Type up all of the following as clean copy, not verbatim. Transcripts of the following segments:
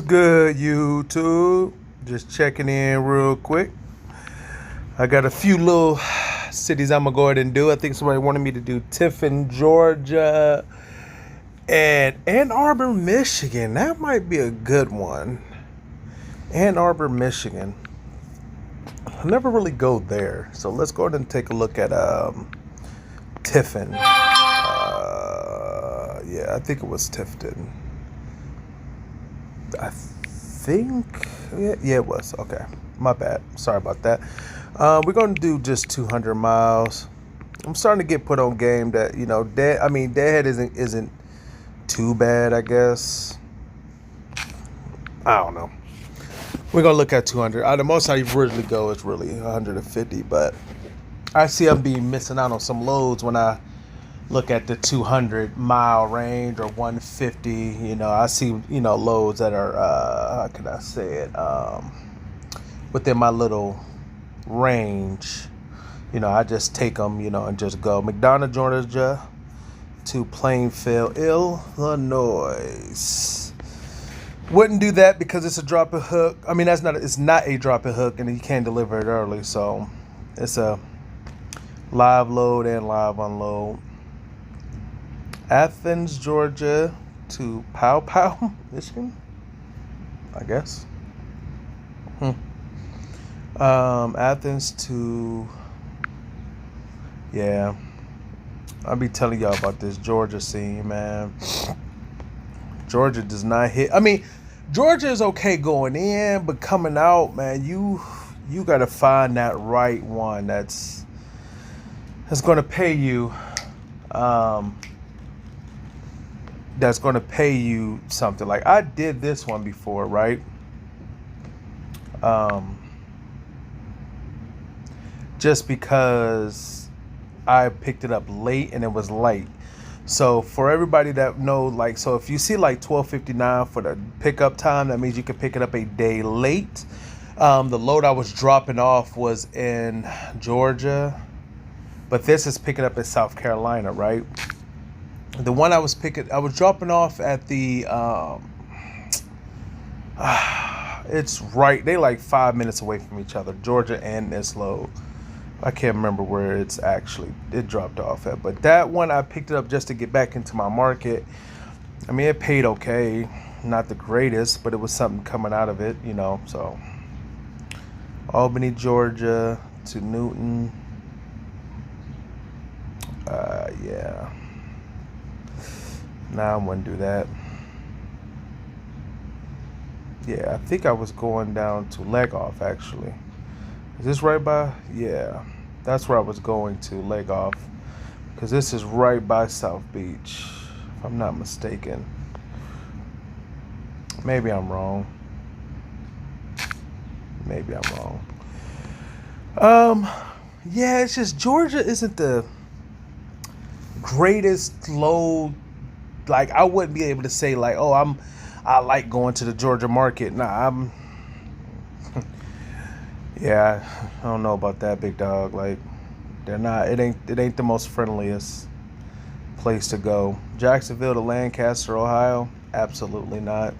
good, YouTube? Just checking in real quick. I got a few little cities I'm gonna go ahead and do. I think somebody wanted me to do TIFTON, Georgia, and Ann Arbor, Michigan. That might be a good one. Ann Arbor, Michigan. I never really go there, so let's go ahead and take a look at TIFTON. Yeah, I think it was TIFTON. I think, yeah, it was. Okay, my bad. Sorry about that. We're going to do just 200 miles. I'm starting to get put on game that, you know, Deadhead isn't too bad, I guess. I don't know. We're going to look at 200. The most I usually go is really 150, but I see I'm missing out on some loads when I look at the 200-mile range or 150. You know, I see, you know, loads that are, how can I say it, within my little range. You know, I just take them, you know, and just go. McDonough, Georgia to Plainfield, Illinois. Wouldn't do that because it's a drop and hook. I mean, it's not a drop and hook, and you can't deliver it early. So it's a live load and live unload. Athens, Georgia to Pow Pow, Michigan, I guess. Athens to, yeah. I'll be telling y'all about this Georgia scene, man. Georgia does not hit. I mean, Georgia is okay going in, but coming out, man, you got to find that right one that's going to pay you. That's going to pay you something. Like I did this one before, right? Just because I picked it up late and it was light. So for everybody that know, like, so if you see like 12:59 for the pickup time, that means you can pick it up a day late. The load I was dropping off was in Georgia, but this is picking up in South Carolina, right? The one I was dropping off at the, it's right, they like 5 minutes away from each other, Georgia and this load. I can't remember where it dropped off at, but that one I picked it up just to get back into my market. I mean, it paid okay, not the greatest, but it was something coming out of it, you know, so. Albany, Georgia to Newton. Yeah. Nah, I wouldn't do that. Yeah, I think I was going down to Leg Off, actually. Is this right by? Yeah, that's where I was going to, Leg Off. Because this is right by South Beach, if I'm not mistaken. Maybe I'm wrong. Maybe I'm wrong. Yeah, it's just Georgia isn't the greatest load. Like, I wouldn't be able to say, like, oh, I like going to the Georgia market. Nah, yeah, I don't know about that, big dog. Like, they're not, it ain't the most friendliest place to go. Jacksonville to Lancaster, Ohio, absolutely not.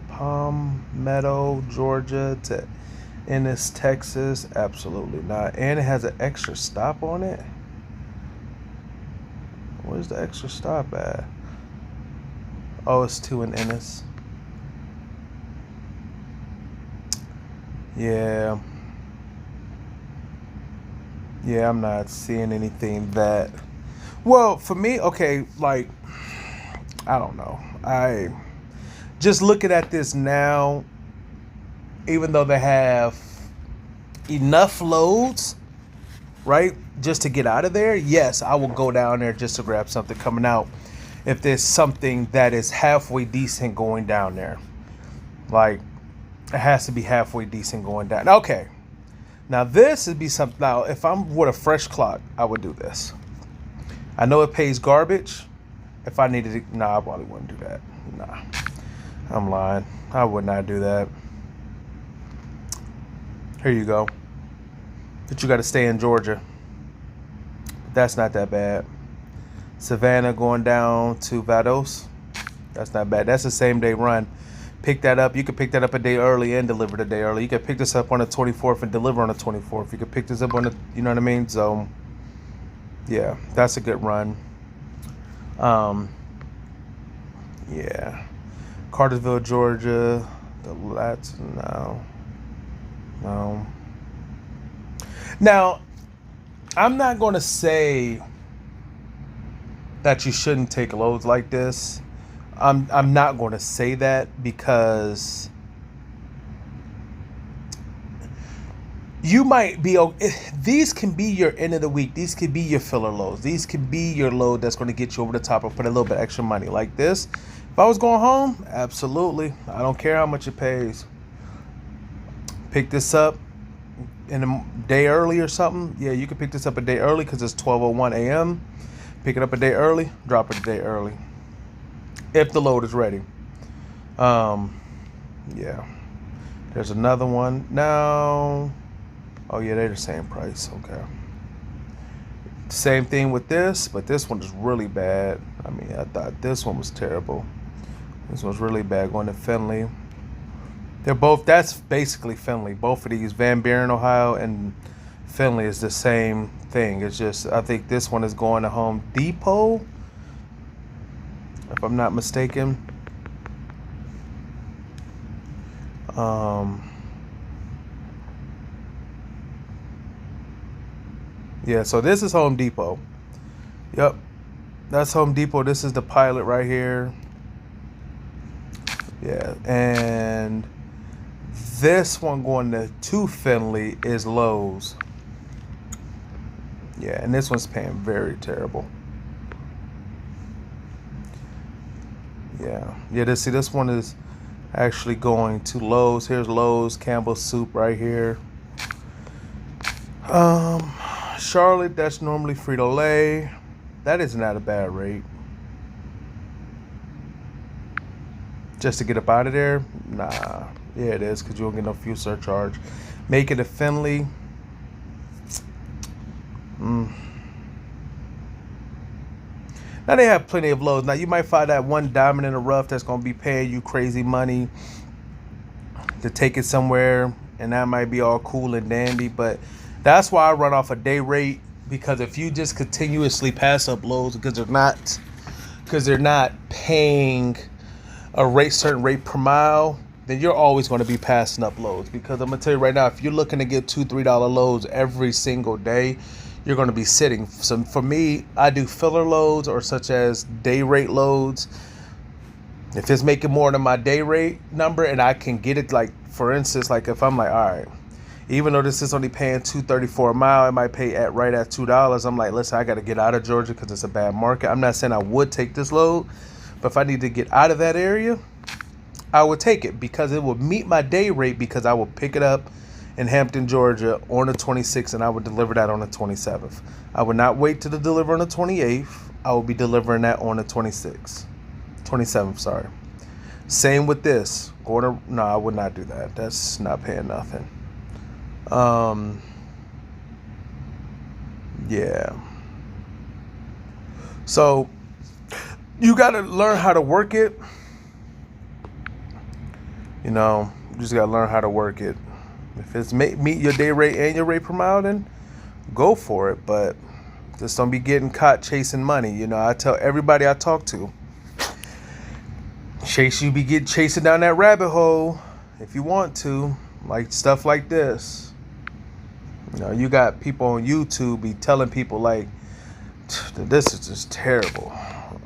Palmetto, Georgia to Ennis, Texas, absolutely not. And it has an extra stop on it. Where's the extra stop at? Oh, it's 2 in Ennis. Yeah. Yeah, I'm not seeing anything that... Well, for me, okay, like, I don't know. I just looking at this now, even though they have enough loads, right, just to get out of there, yes, I will go down there just to grab something coming out. If there's something that is halfway decent going down there, like, it has to be halfway decent going down. Okay, now this would be something. Now, if I'm with a fresh clock, I would do this. I know it pays garbage. If I needed it, nah, I probably wouldn't do that. Nah, I'm lying. I would not do that. Here you go. But you got to stay in Georgia. That's not that bad. Savannah going down to Vados. That's not bad. That's the same day run. Pick that up. You could pick that up a day early and deliver the day early. You could pick this up on the 24th and deliver on the 24th. You could pick this up on the, you know what I mean? So, yeah, that's a good run. Yeah. Cartersville, Georgia. No. Now, I'm not going to say that you shouldn't take loads like this. I'm not going to say that because you might be. These can be your end of the week. These could be your filler loads. These could be your load that's going to get you over the top or put a little bit extra money like this. If I was going home, absolutely. I don't care how much it pays. Pick this up in a day early or something. Yeah, you can pick this up a day early because it's 12:01 a.m. Pick it up a day early. Drop it a day early. If the load is ready. Yeah. There's another one. Now, oh yeah, they're the same price. Okay. Same thing with this, but this one is really bad. I mean, I thought this one was terrible. This one's really bad going to Findlay. They're both, that's basically Findlay. Both of these, Van Buren, Ohio, and Findlay is the same thing. It's just, I think this one is going to Home Depot, if I'm not mistaken. Yeah, so this is Home Depot. Yep, that's Home Depot. This is the Pilot right here. Yeah, and this one going to Findlay is Lowe's. Yeah, and this one's paying very terrible. Yeah, this one is actually going to Lowe's. Here's Lowe's, Campbell's Soup right here. Charlotte, that's normally Frito-Lay. That is not a bad rate. Just to get up out of there? Nah. Yeah, it is, because you don't get no fuel surcharge. Make it a Findlay. Now they have plenty of loads. Now you might find that one diamond in the rough that's going to be paying you crazy money to take it somewhere, and that might be all cool and dandy, but that's why I run off a day rate, because if you just continuously pass up loads because they're not paying a certain rate per mile, then you're always going to be passing up loads. Because I'm going to tell you right now, if you're looking to get $2-3 loads every single day, you're going to be sitting. So for me, I do filler loads or such as day rate loads. If it's making more than my day rate number and I can get it, like for instance, like if I'm like, all right, even though this is only paying $2.34 a mile, it might pay right at $2. I'm like, listen, I got to get out of Georgia because it's a bad market. I'm not saying I would take this load, but if I need to get out of that area, I would take it because it would meet my day rate, because I will pick it up in Hampton, Georgia on the 26th, and I would deliver that on the 27th. I would not wait to deliver on the 28th. I will be delivering that on the 27th, sorry. Same with this. No, I would not do that. That's not paying nothing. Yeah. So you got to learn how to work it. You know, you just got to learn how to work it. If it's meet your day rate and your rate per mile, then go for it. But just don't be getting caught chasing money. You know, I tell everybody I talk to, you be chasing down that rabbit hole if you want to, like stuff like this. You know, you got people on YouTube be telling people like, this is just terrible.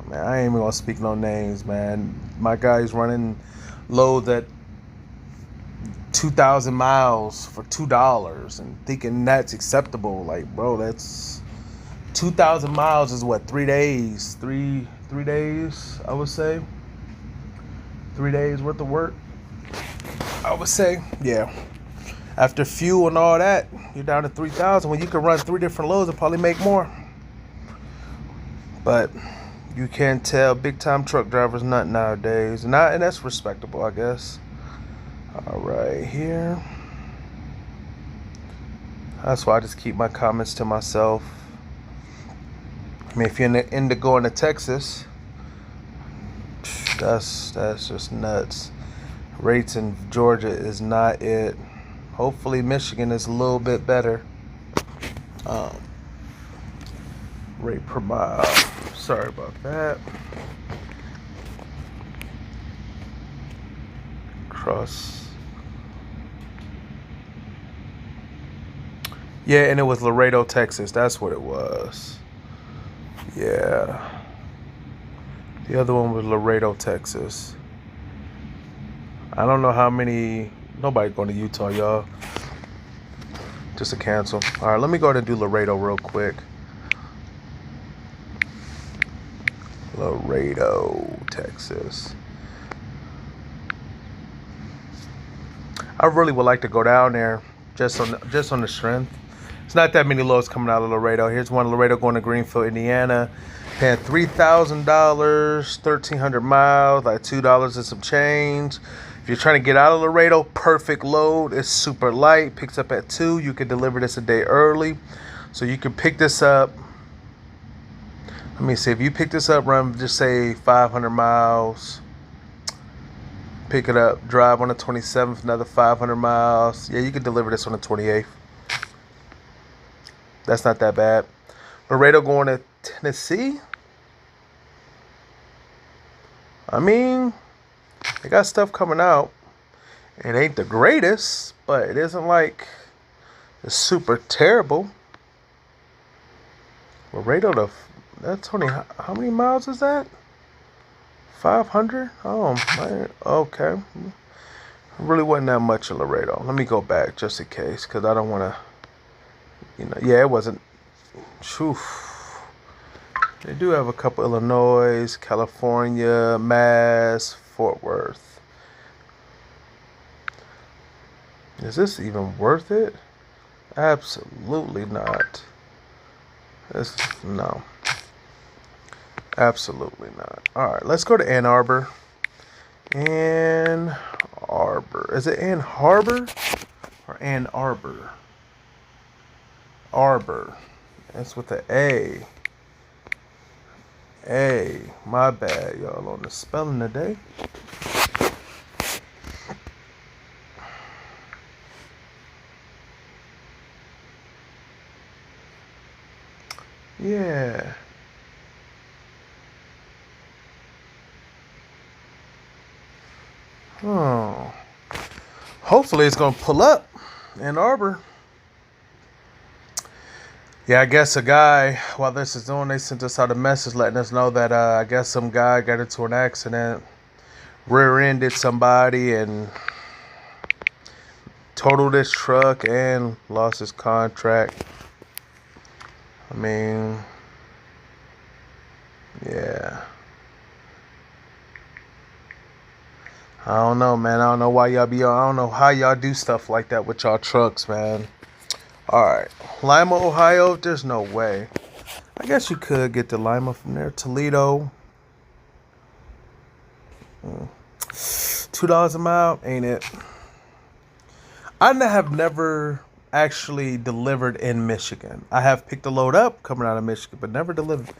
Man, I ain't even gonna speak no names, man. My guy's running loads at 2,000 miles for $2 and thinking that's acceptable. Like, bro, that's 2,000 miles is what, 3 days? Three days, I would say. 3 days worth of work, I would say. Yeah. After fuel and all that, you're down to 3,000. When you can run 3 different loads and probably make more. But you can't tell big time truck drivers not nowadays. And that's respectable, I guess. All right, here. That's why I just keep my comments to myself. I mean, if you're into going to Texas, That's just nuts. Rates in Georgia is not it. Hopefully Michigan is a little bit better. Rate per mile. Sorry about that. Cross. Yeah, and it was Laredo, Texas. That's what it was. Yeah. The other one was Laredo, Texas. I don't know how many. Nobody going to Utah, y'all. Just a cancel. All right, let me go ahead and do Laredo real quick. Laredo, Texas. I really would like to go down there just on the strength. It's not that many loads coming out of Laredo. Here's one Laredo going to Greenfield, Indiana. Paying $3,000, 1,300 miles, like $2 and some change. If you're trying to get out of Laredo, perfect load. It's super light. Picks up at 2. You can deliver this a day early. So you can pick this up. Let me see. If you pick this up, run just say 500 miles. Pick it up, drive on the 27th, another 500 miles. Yeah, you can deliver this on the 28th. That's not that bad. Laredo going to Tennessee. I mean, they got stuff coming out. It ain't the greatest, but it isn't like it's super terrible. Laredo that's only, how many miles is that? 500? Oh, man. Okay. Really wasn't that much in Laredo. Let me go back just in case, because I don't want to, yeah, it wasn't. Whew. They do have a couple: Illinois, California, Mass, Fort Worth. Is this even worth it? Absolutely not. No. Absolutely not. All right, let's go to Ann Arbor. Ann Arbor. Is it Ann Harbor or Ann Arbor? Arbor. That's with the A. A. My bad, y'all, on the spelling today. Yeah. Oh. Hopefully it's going to pull up Ann Arbor. Yeah, I guess a guy, while this is on, they sent us out a message letting us know that I guess some guy got into an accident, rear-ended somebody, and totaled his truck and lost his contract. I mean, yeah. I don't know, man. I don't know why y'all be on. I don't know how y'all do stuff like that with y'all trucks, man. All right. Lima, Ohio. There's no way. I guess you could get to Lima from there. Toledo. $2 a mile. Ain't it? I have never actually delivered in Michigan. I have picked a load up coming out of Michigan, but never delivered.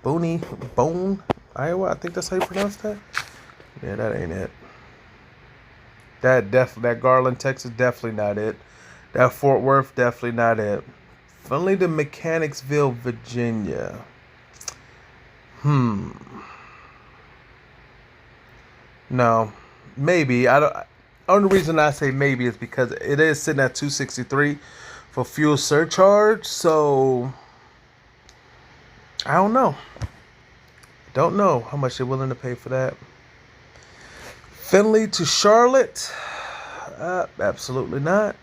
Bone, Iowa. I think that's how you pronounce that. Yeah, that ain't it. That Garland, Texas, definitely not it. That Fort Worth, definitely not it. Finally, to Mechanicsville, Virginia. No, maybe. I don't. Only reason I say maybe is because it is sitting at $263 for fuel surcharge. So I don't know. Don't know how much they're willing to pay for that. Findlay to Charlotte, absolutely not.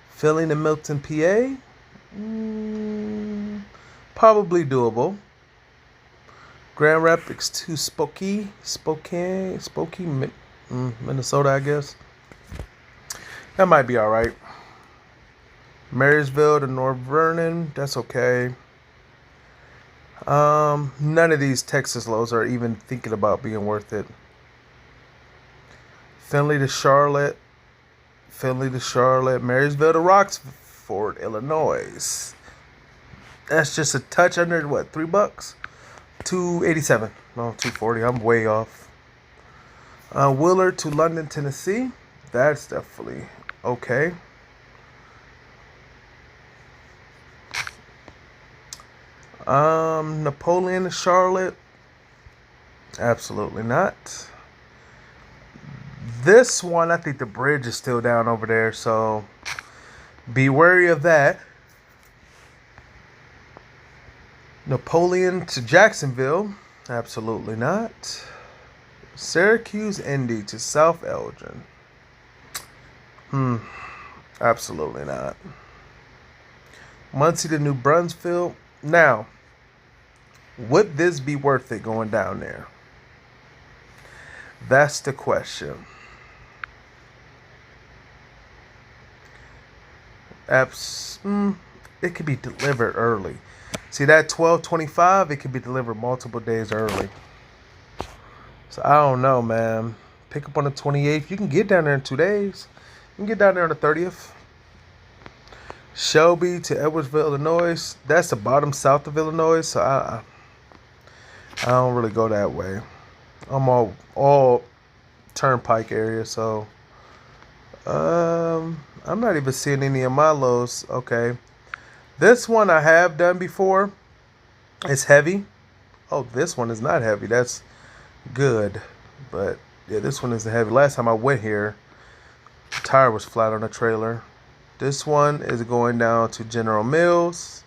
Philly to Milton, PA, probably doable. Grand Rapids to Spokane, Minnesota, I guess. That might be all right. Marysville to North Vernon, that's okay. None of these Texas loads are even thinking about being worth it. Findlay to Charlotte, Marysville to Rockford, Illinois. That's just a touch under, what, $3? 287. No, 240. I'm way off. Willard to London, Tennessee. That's definitely okay. Napoleon to Charlotte. Absolutely not. This one, I think the bridge is still down over there, so be wary of that. Napoleon to Jacksonville. Absolutely not. Syracuse, Indy to South Elgin. Absolutely not. Muncie to New Brunswick. Now, would this be worth it going down there? That's the question. It could be delivered early. See that 12:25? It could be delivered multiple days early. So I don't know, man. Pick up on the 28th. You can get down there in 2 days. You can get down there on the 30th. Shelby to Edwardsville, Illinois. That's the bottom south of Illinois. So I don't really go that way. I'm all turnpike area. So I'm not even seeing any of my lows. Okay. This one I have done before. It's heavy. Oh, this one is not heavy. That's good. But yeah, this one isn't heavy. Last time I went here, the tire was flat on the trailer. This one is going down to General Mills,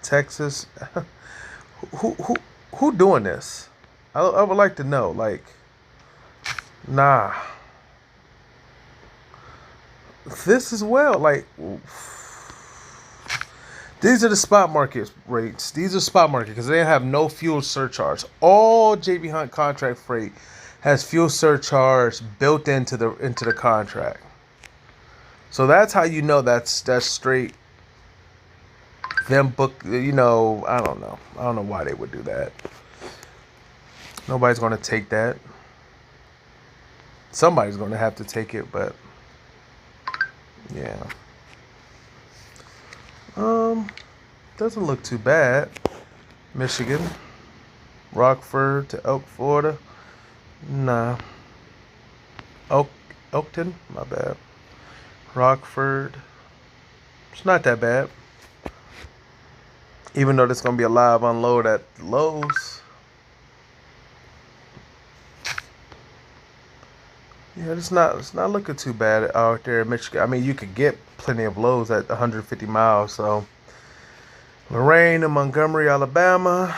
Texas. Who doing this? I would like to know. Like, nah. This as well. Like, these are the spot market rates. These are spot market because they have no fuel surcharge. All JB Hunt contract freight has fuel surcharge built into the contract. So that's how you know that's straight them book. You know, I don't know. I don't know why they would do that. Nobody's going to take that. Somebody's going to have to take it, but yeah. Doesn't look too bad. Michigan, Rockford to Elk, Florida. Nah. Oakton, my bad. Rockford. It's not that bad. Even though there's gonna be a live unload at Lowe's. Yeah, it's not looking too bad out there in Michigan. I mean, you could get plenty of loads at 150 miles. So, Lorain to Montgomery, Alabama.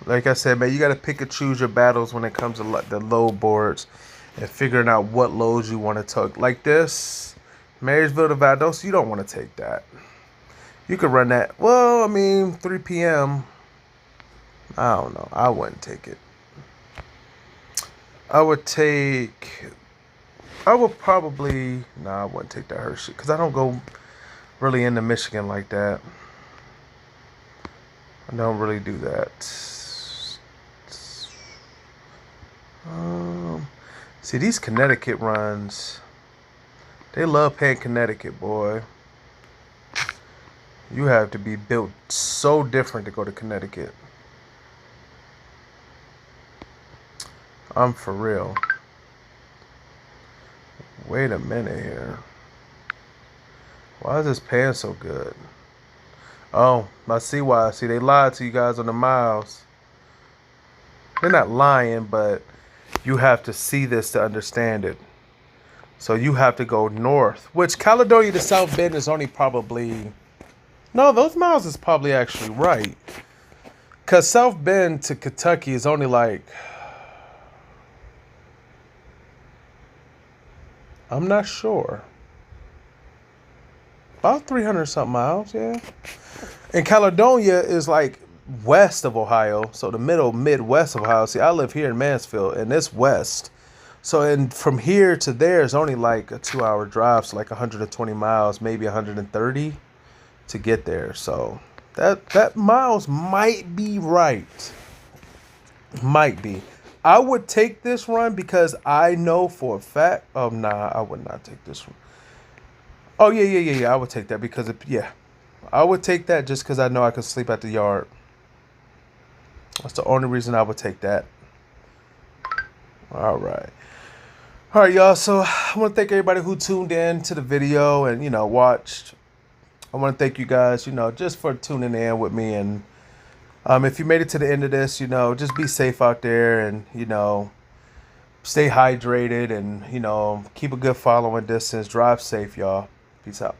Like I said, man, you got to pick and choose your battles when it comes to the load boards and figuring out what loads you want to take. Like this, Marysville to Valdosta, you don't want to take that. You could run that. Well, I mean, 3 p.m. I don't know. I wouldn't take it. I would probably, I wouldn't take that Hershey because I don't go really into Michigan like that. I don't really do that. See, these Connecticut runs, they love paying Connecticut, boy. You have to be built so different to go to Connecticut. I'm for real. Wait a minute here. Why is this paying so good? Oh, I see why. See, they lied to you guys on the miles. They're not lying, but you have to see this to understand it. So you have to go north, which Caledonia to South Bend is only probably... No, those miles is probably actually right. Because South Bend to Kentucky is only like... I'm not sure. About 300 something miles, yeah. And Caledonia is like west of Ohio, so the Midwest of Ohio. See, I live here in Mansfield, and it's west. So, from here to there is only like a 2-hour drive, so like 120 miles, maybe 130 to get there. So, that miles might be right. Might be. I would take this run because I know for a fact. Oh, nah, I would not take this one. Oh, yeah. I would take that because, yeah. I would take that just because I know I can sleep at the yard. That's the only reason I would take that. All right. All right, y'all. So I want to thank everybody who tuned in to the video and, watched. I want to thank you guys, just for tuning in with me. And if you made it to the end of this, just be safe out there and, stay hydrated and, keep a good following distance. Drive safe, y'all. Peace out.